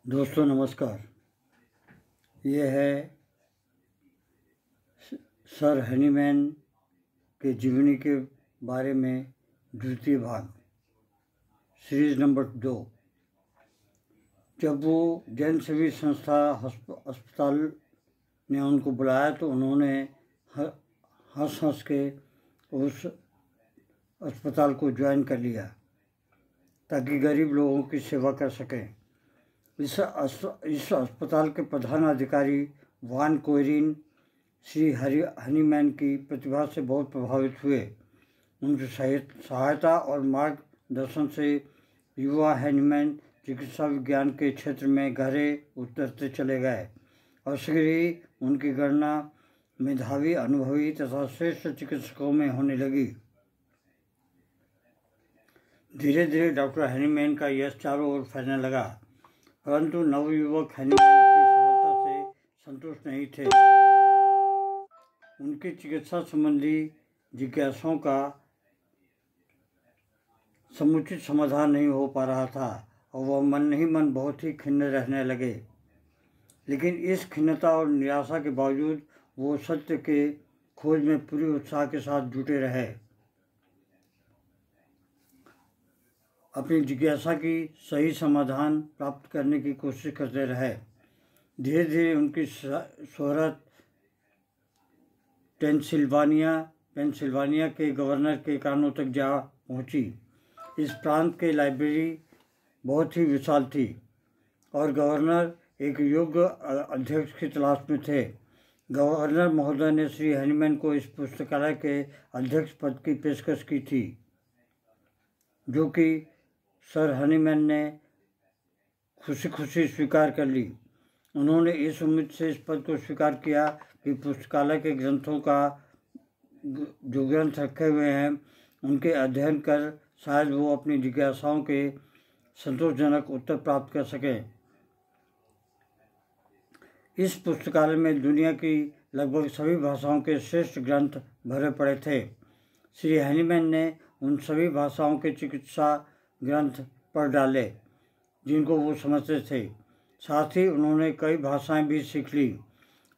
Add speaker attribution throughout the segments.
Speaker 1: दोस्तों नमस्कार। ये है सर हनीमैन के जीवनी के बारे में द्वितीय भाग, सीरीज नंबर 2। जब वो जन सेवी संस्था अस्पताल ने उनको बुलाया तो उन्होंने हंस हंस के उस अस्पताल को ज्वाइन कर लिया ताकि गरीब लोगों की सेवा कर सकें। इस अस्पताल के प्रधान अधिकारी वान कोयरिन श्री हनीमैन की प्रतिभा से बहुत प्रभावित हुए। उनकी सहायता और मार्गदर्शन से युवा हनीमैन चिकित्सा विज्ञान के क्षेत्र में गहरे उतरते चले गए और शीघ्र ही उनकी गणना मेधावी, अनुभवी तथा श्रेष्ठ चिकित्सकों में होने लगी। धीरे धीरे डॉक्टर हनीमैन का यश चारों ओर फैलने लगा, परंतु नवयुवक हनीमैन अपनी सफलता से संतुष्ट नहीं थे। उनकी चिकित्सा संबंधी जिज्ञासाओं का समुचित समाधान नहीं हो पा रहा था और वह मन ही मन बहुत ही खिन्न रहने लगे। लेकिन इस खिन्नता और निराशा के बावजूद वो सत्य के खोज में पूरी उत्साह के साथ जुटे रहे। अपनी जिज्ञासा की सही समाधान प्राप्त करने की कोशिश करते रहे। धीरे धीरे उनकी शोहरत पेंसिल्वानिया के गवर्नर के कानों तक जा पहुंची। इस प्रांत की लाइब्रेरी बहुत ही विशाल थी और गवर्नर एक योग्य अध्यक्ष की तलाश में थे। गवर्नर महोदय ने श्री हनीमैन को इस पुस्तकालय के अध्यक्ष पद की पेशकश की थी, जो कि सर हनीमैन ने खुशी खुशी स्वीकार कर ली। उन्होंने इस उम्मीद से इस पद को स्वीकार किया कि पुस्तकालय के ग्रंथों का जो ग्रंथ रखे हुए हैं उनके अध्ययन कर शायद वो अपनी जिज्ञासाओं के संतोषजनक उत्तर प्राप्त कर सकें। इस पुस्तकालय में दुनिया की लगभग सभी भाषाओं के श्रेष्ठ ग्रंथ भरे पड़े थे। श्री हनीमैन ने उन सभी भाषाओं के चिकित्सा ग्रंथ पढ़ डाले जिनको वो समझते थे। साथ ही उन्होंने कई भाषाएं भी सीख ली।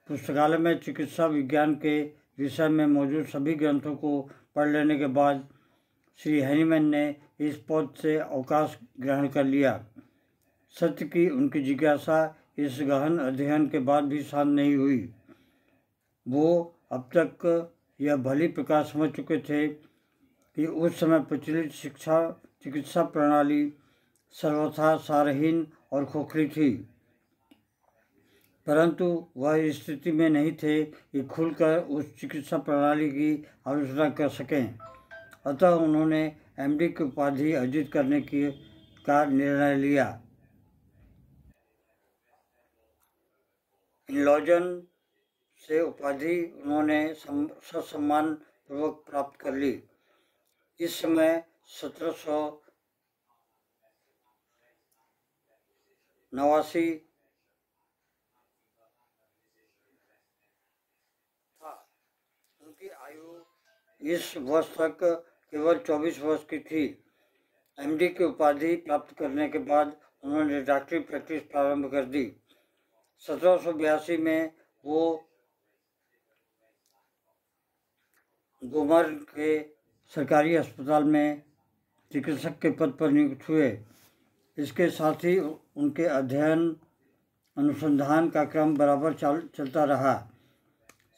Speaker 1: पुस्तकालय में चिकित्सा विज्ञान के विषय में मौजूद सभी ग्रंथों को पढ़ लेने के बाद श्री हनीमैन ने इस पद से अवकाश ग्रहण कर लिया। सत्य की उनकी जिज्ञासा इस गहन अध्ययन के बाद भी शांत नहीं हुई। वो अब तक यह भली प्रकार समझ चुके थे कि उस समय प्रचलित चिकित्सा प्रणाली सर्वथा सारहीन और खोखली थी, परंतु वह इस स्थिति में नहीं थे कि खुलकर उस चिकित्सा प्रणाली की आलोचना कर सकें। अतः उन्होंने एमडी की उपाधि अर्जित करने का निर्णय लिया। इनलॉजन से उपाधि उन्होंने ससम्मान पूर्वक प्राप्त कर ली। इस समय 1789 था। उनकी आयु इस वर्ष तक केवल 24 वर्ष की थी। एमडी की उपाधि प्राप्त करने के बाद उन्होंने डॉक्टरी प्रैक्टिस प्रारंभ कर दी। 1782 में वो गोमर्न के सरकारी अस्पताल में चिकित्सक के पद पर नियुक्त हुए। इसके साथ ही उनके अध्ययन अनुसंधान का क्रम बराबर चलता रहा।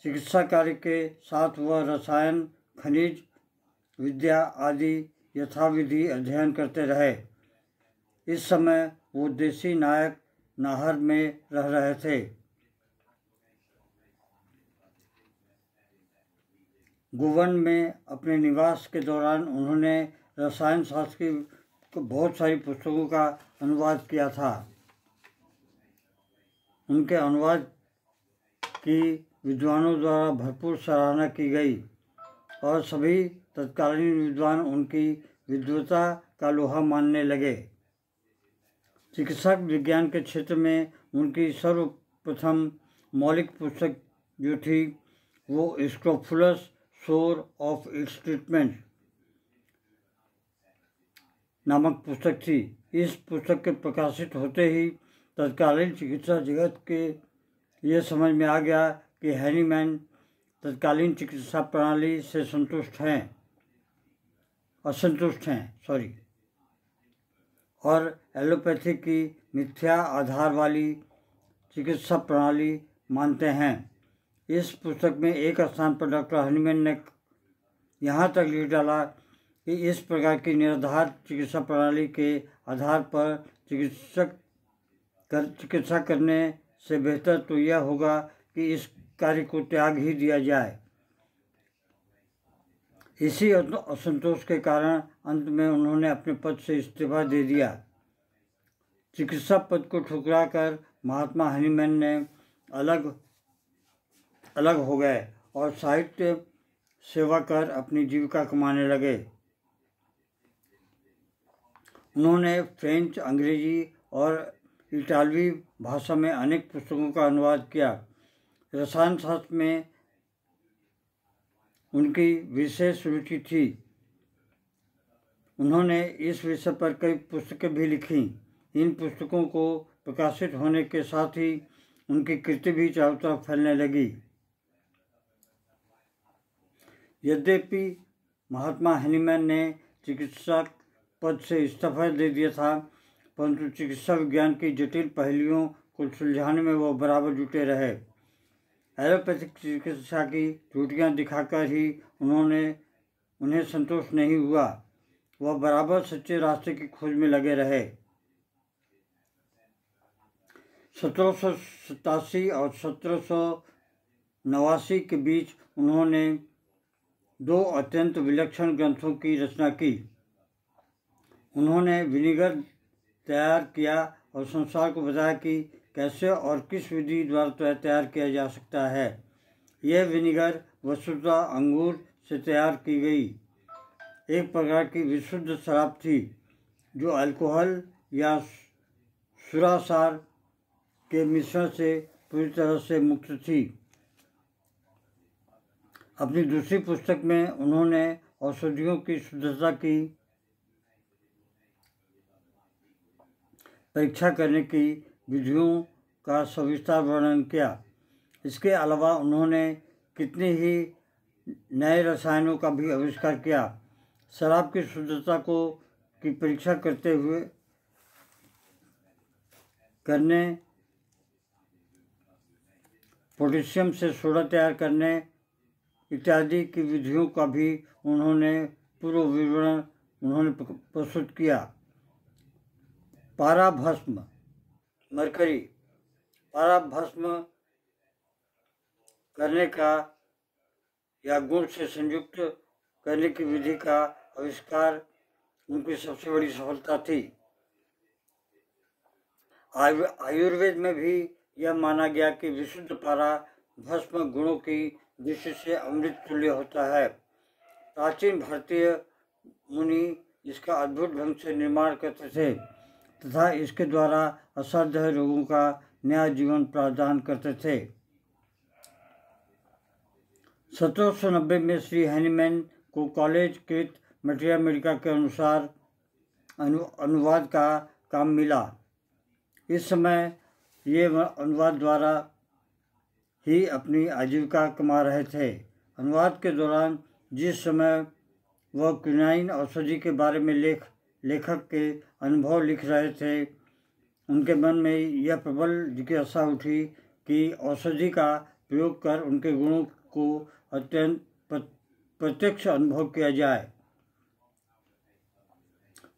Speaker 1: चिकित्सा कार्य के साथ वह रसायन, खनिज विद्या आदि यथाविधि अध्ययन करते रहे। इस समय वो देसी नायक नाहर में रह रहे थे। गोवन में अपने निवास के दौरान उन्होंने रसायन शास्त्र की बहुत सारी पुस्तकों का अनुवाद किया था। उनके अनुवाद की विद्वानों द्वारा भरपूर सराहना की गई और सभी तत्कालीन विद्वान उनकी विद्वता का लोहा मानने लगे। चिकित्सा विज्ञान के क्षेत्र में उनकी सर्वप्रथम मौलिक पुस्तक जो थी वो स्क्रोफुलस सोर ऑफ इट्स ट्रीटमेंट नामक पुस्तक थी। इस पुस्तक के प्रकाशित होते ही तत्कालीन चिकित्सा जगत के ये समझ में आ गया कि हैनीमैन तत्कालीन चिकित्सा प्रणाली से असंतुष्ट हैं और एलोपैथी की मिथ्या आधार वाली चिकित्सा प्रणाली मानते हैं। इस पुस्तक में एक स्थान पर डॉक्टर हैनीमैन ने यहाँ तक लिख डाला कि इस प्रकार की निराधार चिकित्सा प्रणाली के आधार पर चिकित्सा करने से बेहतर तो यह होगा कि इस कार्य को त्याग ही दिया जाए। इसी असंतोष के कारण अंत में उन्होंने अपने पद से इस्तीफा दे दिया। चिकित्सा पद को ठुकराकर महात्मा हैनीमैन ने अलग हो गए और साहित्य सेवा कर अपनी जीविका कमाने लगे। उन्होंने फ्रेंच, अंग्रेजी और इटालवी भाषा में अनेक पुस्तकों का अनुवाद किया। रसायन शास्त्र में उनकी विशेष रुचि थी। उन्होंने इस विषय पर कई पुस्तकें भी लिखीं। इन पुस्तकों को प्रकाशित होने के साथ ही उनकी कृति भी चारों तरफ फैलने लगी। यद्यपि महात्मा हैनीमैन ने चिकित्सक पद से इस्तीफा दे दिया था, परंतु चिकित्सा विज्ञान की जटिल पहलुओं को सुलझाने में वह बराबर जुटे रहे। एलोपैथिक चिकित्सा की त्रुटियां दिखाकर ही उन्हें संतोष नहीं हुआ। वह बराबर सच्चे रास्ते की खोज में लगे रहे। 1787 और 1789 के बीच उन्होंने 2 अत्यंत विलक्षण ग्रंथों की रचना की। उन्होंने विनेगर तैयार किया और संसार को बताया कि कैसे और किस विधि द्वारा तैयार किया जा सकता है। यह विनेगर वस्तुतः अंगूर से तैयार की गई एक प्रकार की विशुद्ध शराब थी, जो अल्कोहल या सुरासार के मिश्रण से पूरी तरह से मुक्त थी। अपनी दूसरी पुस्तक में उन्होंने औषधियों की शुद्धता की परीक्षा करने की विधियों का सविस्तार वर्णन किया। इसके अलावा उन्होंने कितने ही नए रसायनों का भी आविष्कार किया। शराब की शुद्धता की परीक्षा करने, पोटेशियम से सोडा तैयार करने इत्यादि की विधियों का भी उन्होंने पूर्व विवरण प्रस्तुत किया। पाराभस्म मरकरी पाराभस्म करने का या गुण से संयुक्त करने की विधि का आविष्कार उनकी सबसे बड़ी सफलता थी। आयुर्वेद में भी यह माना गया कि विशुद्ध पारा भस्म गुणों की दृष्टि से अमृत तुल्य होता है। प्राचीन भारतीय मुनि इसका अद्भुत ढंग से निर्माण करते थे तथा इसके द्वारा असाध्य रोगों का नया जीवन प्रदान करते थे। 1790 में श्री हैनीमैन को कॉलेज कृत मटेरिया मेडिका के अनुसार अनुवाद का काम मिला। इस समय ये अनुवाद द्वारा ही अपनी आजीविका कमा रहे थे। अनुवाद के दौरान जिस समय वह क्विनाइन औषधि के बारे में लेखक के अनुभव लिख रहे थे, उनके मन में यह प्रबल जिज्ञासा उठी कि औषधि का प्रयोग कर उनके गुणों को अत्यंत प्रत्यक्ष अनुभव किया जाए।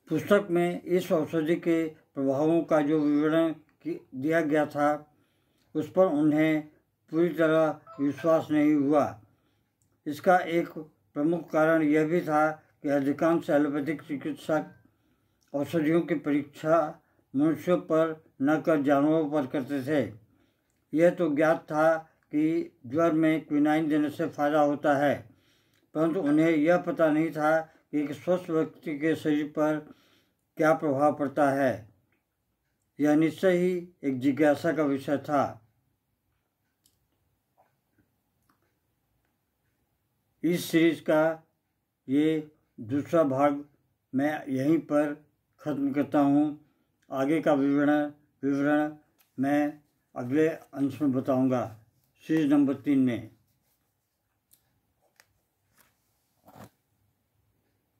Speaker 1: पुस्तक में इस औषधि के प्रभावों का जो विवरण दिया गया था, उस पर उन्हें पूरी तरह विश्वास नहीं हुआ। इसका एक प्रमुख कारण यह भी था कि अधिकांश एलोपैथिक चिकित्सक औषधियों की परीक्षा मनुष्यों पर न कर जानवरों पर करते थे। यह तो ज्ञात था कि ज्वर में क्विनाइन देने से फायदा होता है, परंतु उन्हें यह पता नहीं था कि एक स्वस्थ व्यक्ति के शरीर पर क्या प्रभाव पड़ता है। यह निश्चय ही एक जिज्ञासा का विषय था। इस सीरीज का ये दूसरा भाग मैं यहीं पर ख़त्म करता हूँ। आगे का विवरण मैं अगले अंश में बताऊंगा, सीरीज नंबर 3 में।